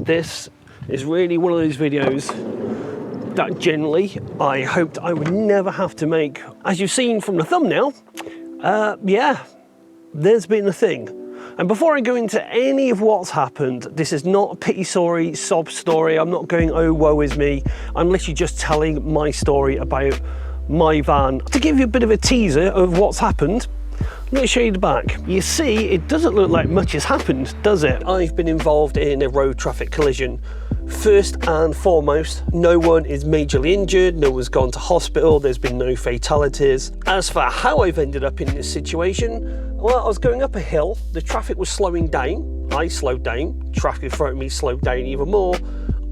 This is really one of those videos that generally I hoped I would never have to make. As you've seen from the thumbnail, yeah, there's been a thing. And before I go into any of what's happened, this is not a pity story, sob story. I'm not going, oh, woe is me. I'm literally just telling my story about my van. To give you a bit of a teaser of what's happened, let me show you the back. You see, it doesn't look like much has happened, does it? I've been involved in a road traffic collision. First and foremost, no one is majorly injured, no one's gone to hospital, there's been no fatalities. As for how I've ended up in this situation, well, I was going up a hill, the traffic was slowing down, I slowed down, traffic in front of me slowed down even more,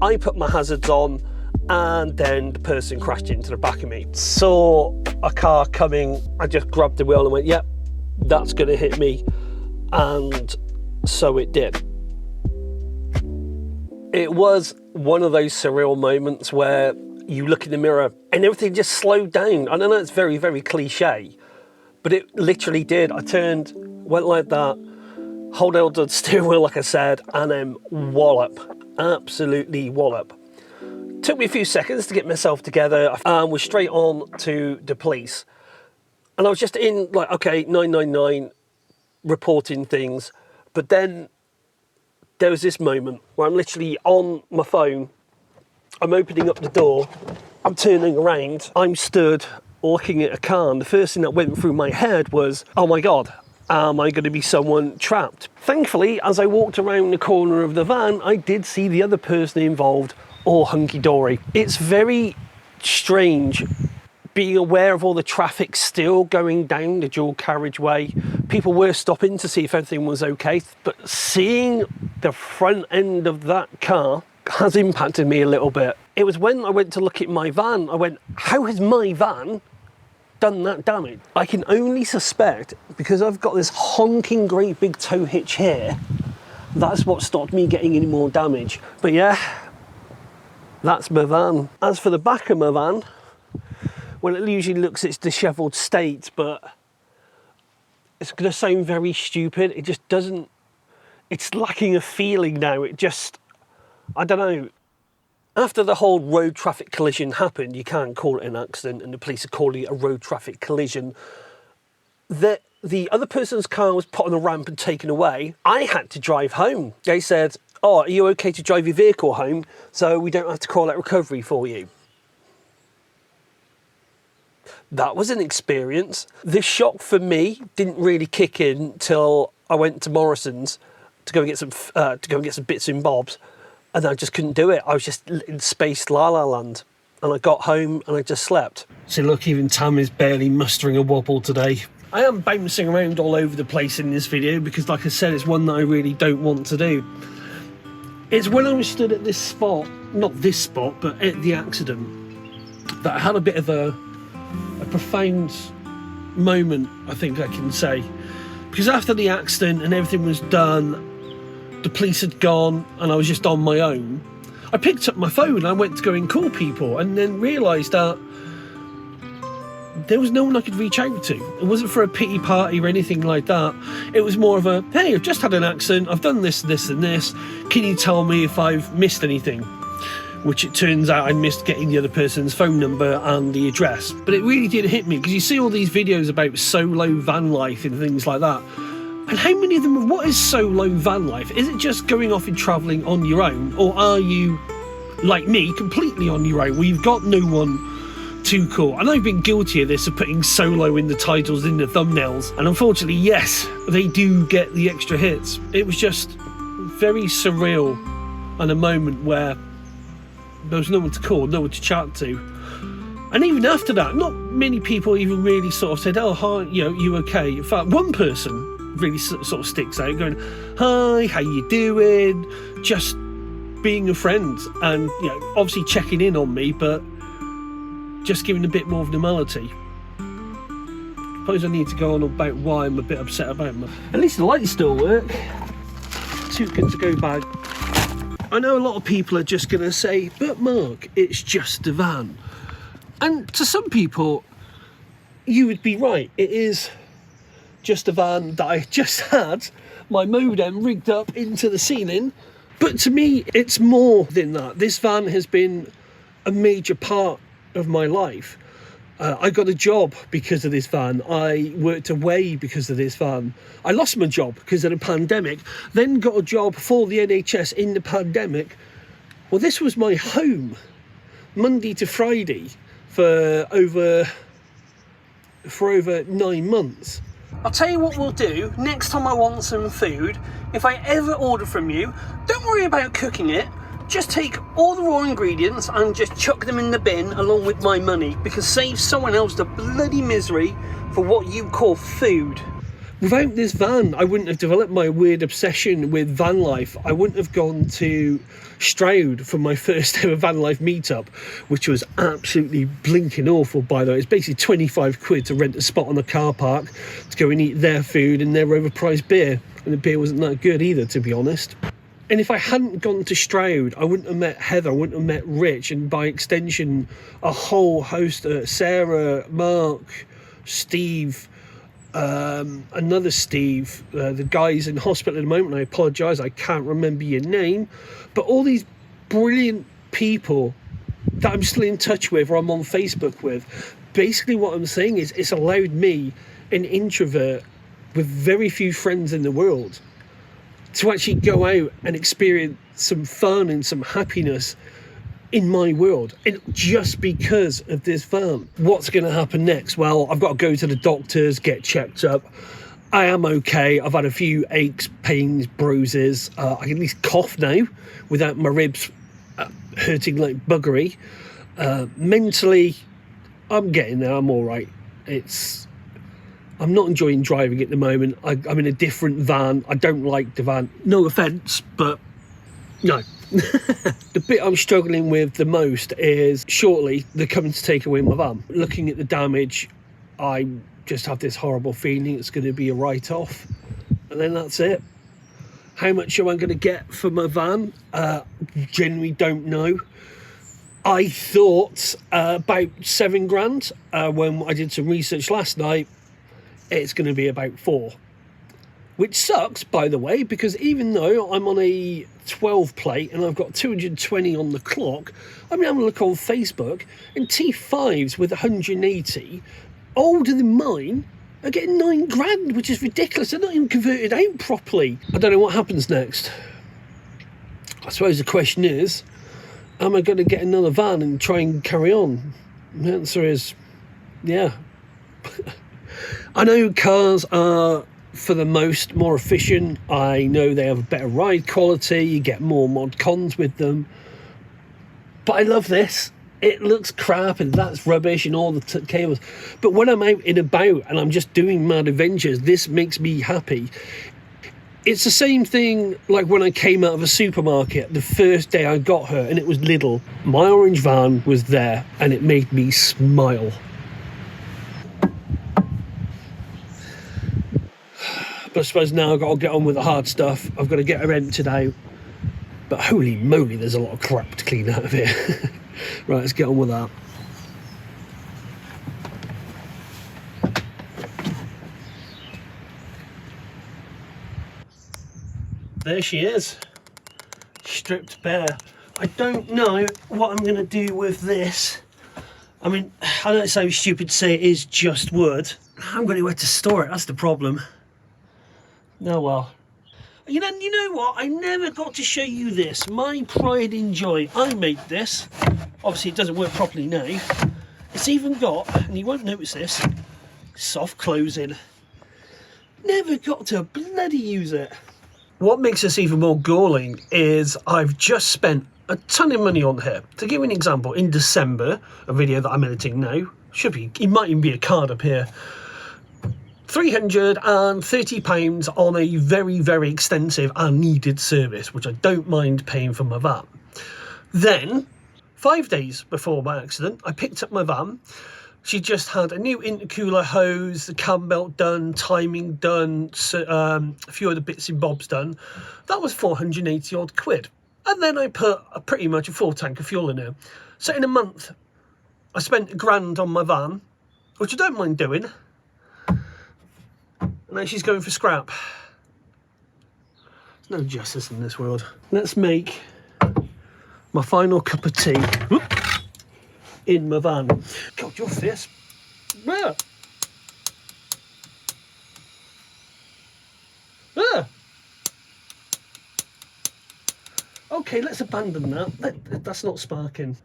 I put my hazards on, and then the person crashed into the back of me. Saw a car coming, I just grabbed the wheel and went, yep, that's gonna hit me, and so it did. It was one of those surreal moments where you look in the mirror and everything just slowed down. I know it's very, very cliche, but it literally did. I turned, went like that, hold on to the steering wheel like I said, and then wallop, absolutely wallop. Took me a few seconds to get myself together and was straight on to the police. And I was just in like, okay, 999, reporting things, but then there was this moment where I'm literally on my phone, I'm opening up the door, I'm turning around, I'm stood looking at a car, and the first thing that went through my head was, oh my God, am I going to be someone trapped? Thankfully, as I walked around the corner of the van, I did see the other person involved all hunky-dory. It's very strange being aware of all the traffic still going down the dual carriageway. People were stopping to see if everything was okay, but seeing the front end of that car has impacted me a little bit. It was when I went to look at my van, I went, how has my van done that damage? I can only suspect, because I've got this honking great big tow hitch here, that's what stopped me getting any more damage. But yeah, that's my van. As for the back of my van, well, it usually looks its dishevelled state, but it's going to sound very stupid. It just doesn't, it's lacking a feeling now. It just, I don't know. After the whole road traffic collision happened, you can't call it an accident, and the police are calling it a road traffic collision. The other person's car was put on a ramp and taken away. I had to drive home. They said, oh, are you okay to drive your vehicle home so we don't have to call out recovery for you? That was an experience. The shock for me didn't really kick in till I went to Morrison's to go and get some bits and bobs, and I just couldn't do it. I was just in space la la land, and I got home and I just slept. So look, even Tam is barely mustering a wobble today. I am bouncing around all over the place in this video because, like I said, it's one that I really don't want to do. It's when I was stood at this spot, not this spot, but at the accident, that I had a bit of a profound moment, I think I can say. Because after the accident and everything was done, the police had gone and I was just on my own, I picked up my phone and I went to go and call people, and then realised that there was no one I could reach out to. It wasn't for a pity party or anything like that. It was more of a, hey, I've just had an accident, I've done this, this and this, can you tell me if I've missed anything? Which it turns out I missed getting the other person's phone number and the address. But it really did hit me, because you see all these videos about solo van life and things like that. And how many of them, what is solo van life? Is it just going off and travelling on your own? Or are you, like me, completely on your own, where you've got no one to call? And I've been guilty of this, of putting solo in the titles, in the thumbnails. And unfortunately, yes, they do get the extra hits. It was just very surreal, and a moment where there was no one to call, no one to chat to. And even after that, not many people even really sort of said, oh, hi, you know, you okay? In fact, one person really sort of sticks out, going, hi, how you doing? Just being a friend, and, you know, obviously checking in on me, but just giving a bit more of normality. I suppose I need to go on about why I'm a bit upset about them. At least the lights still work. Too good to go bag. I know a lot of people are just going to say, but Mark, it's just a van. And to some people, you would be right. It is just a van that I just had my modem rigged up into the ceiling But to me, it's more than that. This van has been a major part of my life. I got a job because of this van. I worked away because of this van. I lost my job because of the pandemic, then got a job for the NHS in the pandemic. Well, this was my home, Monday to Friday, for over 9 months. I'll tell you what we'll do next time I want some food. If I ever order from you, don't worry about cooking it. Just take all the raw ingredients and just chuck them in the bin along with my money, because save someone else the bloody misery for what you call food. Without this van, I wouldn't have developed my weird obsession with van life. I wouldn't have gone to Stroud for my first ever van life meetup, which was absolutely blinking awful, by the way. It's basically 25 quid to rent a spot on the car park to go and eat their food and their overpriced beer. And the beer wasn't that good either, to be honest. And if I hadn't gone to Stroud, I wouldn't have met Heather, I wouldn't have met Rich, and by extension, a whole host of Sarah, Mark, Steve, another Steve, the guy's in hospital at the moment. I apologise, I can't remember your name, but all these brilliant people that I'm still in touch with or I'm on Facebook with. Basically what I'm saying is it's allowed me, an introvert with very few friends in the world, to actually go out and experience some fun and some happiness in my world, and just because of this van. What's going to happen next? Well, I've got to go to the doctors, get checked up. I am okay. I've had a few aches, pains, bruises. I can at least cough now without my ribs hurting like buggery. Mentally, I'm getting there. I'm all right. I'm not enjoying driving at the moment. I'm in a different van. I don't like the van. No offence, but no. The bit I'm struggling with the most is shortly they're coming to take away my van. Looking at the damage, I just have this horrible feeling it's going to be a write-off, and then that's it. How much am I going to get for my van? Genuinely don't know. I thought about £7,000 when I did some research last night. It's going to be about 4, which sucks, by the way, because even though I'm on a 12 plate and I've got 220 on the clock, I'm having a look on Facebook, and T5s with 180 older than mine are getting £9,000, which is ridiculous. They're not even converted out properly. I don't know what happens next. I suppose the question is, am I going to get another van and try and carry on? The answer is yeah. I know cars are, for the most, more efficient. I know they have a better ride quality. You get more mod cons with them. But I love this. It looks crap and that's rubbish and all the cables. But when I'm out and about and I'm just doing mad adventures, this makes me happy. It's the same thing like when I came out of a supermarket the first day I got her, and it was Lidl. My orange van was there and it made me smile. But I suppose now I've got to get on with the hard stuff. I've got to get her emptied out. But holy moly, there's a lot of crap to clean out of here. Right, let's get on with that. There she is, stripped bare. I don't know what I'm going to do with this. I mean, I know it sounds stupid to say it is just wood. I haven't got anywhere to store it, that's the problem. Oh well. You know what? I never got to show you this. My pride and joy. I made this. Obviously it doesn't work properly now. It's even got, and you won't notice this, soft closing. Never got to bloody use it. What makes this even more galling is I've just spent a ton of money on here. To give you an example, in December, a video that I'm editing now, it might even be a card up here, £330 on a very, very extensive and needed service, which I don't mind paying for my van. Then, 5 days before my accident, I picked up my van. She just had a new intercooler hose, the cam belt done, timing done, a few other bits and bobs done. That was 480 odd quid. And then I put pretty much a full tank of fuel in her. So in a month, I spent £1,000 on my van, which I don't mind doing. And now she's going for scrap. There's no justice in this world. Let's make my final cup of tea in my van. God, your fist. Ah. Ah. Okay, let's abandon that. That's not sparking.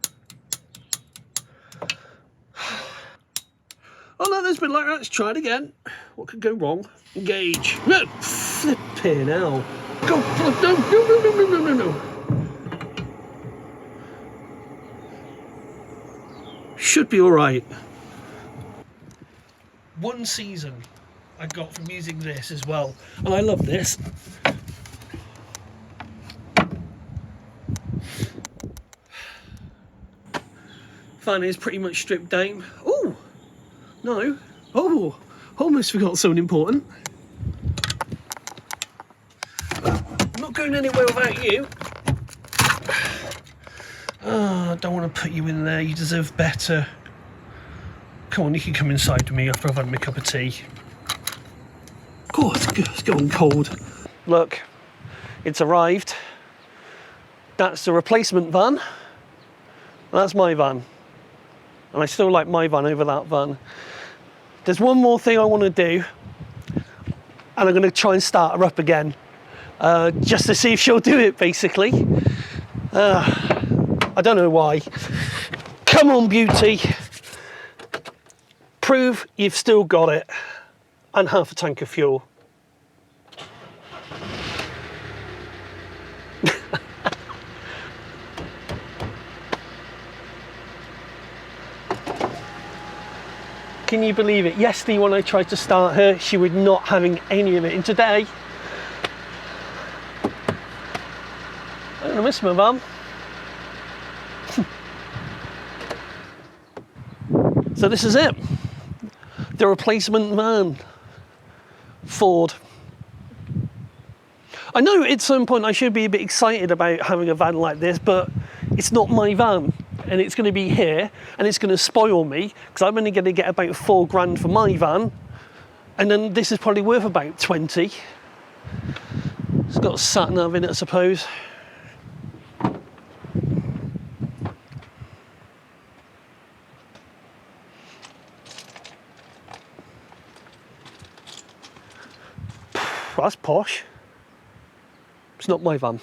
Oh no, there's been like that. Let's try it again. What could go wrong? Engage. No, flipping hell. Go, no. Should be all right. One season I got from using this as well, and I love this. Fan is pretty much stripped down. Oh, no. Oh, almost forgot something important. I'm not going anywhere without you. Oh, I don't want to put you in there. You deserve better. Come on, you can come inside with me after I've had my cup of tea. God, it's going cold. Look, it's arrived. That's the replacement van. That's my van. And I still like my van over that van. There's one more thing I want to do, and I'm going to try and start her up again, just to see if she'll do it, basically. I don't know why. Come on, beauty. Prove you've still got it. And half a tank of fuel. Can you believe it? Yesterday when I tried to start her, she was not having any of it. And today, I'm gonna miss my van. So this is it. The replacement van. Ford. I know at some point I should be a bit excited about having a van like this, but it's not my van. And it's going to be here, and it's going to spoil me because I'm only going to get about £4 grand for my van, and then this is probably worth about 20. It's got a sat nav in it, I suppose. That's posh. It's not my van.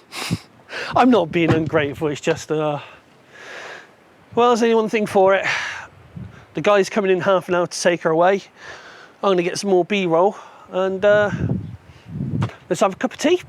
I'm not being ungrateful. It's just well, there's only one thing for it. The guy's coming in half an hour to take her away. I'm going to get some more B-roll and let's have a cup of tea.